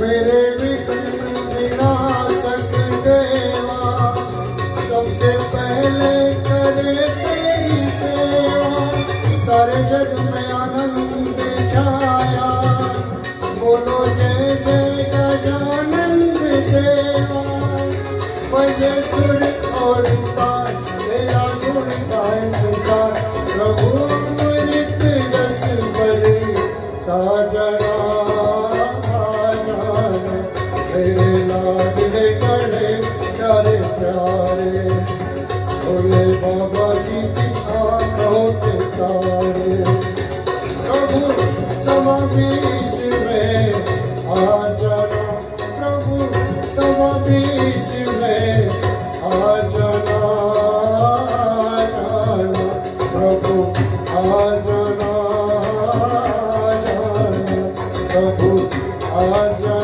मेरे विघ्न विनाशक देवा, सबसे पहले करे तेरी सेवा। सारे जग में आनंद छाया, बोलो जय जय गजानंद देवा। बजे सुर और तार, तेरा गुण गाए संसार। प्रभु अमृत रस भरे साजना, तेरे लाडले गणे प्यारे प्यारे, भोले बाबा जी की आंखों के तारे। प्रभु सभा बीच में आ जाना, प्रभु सभा बीच में आ जाना, प्रभु आ जाना, प्रभु आ जाना।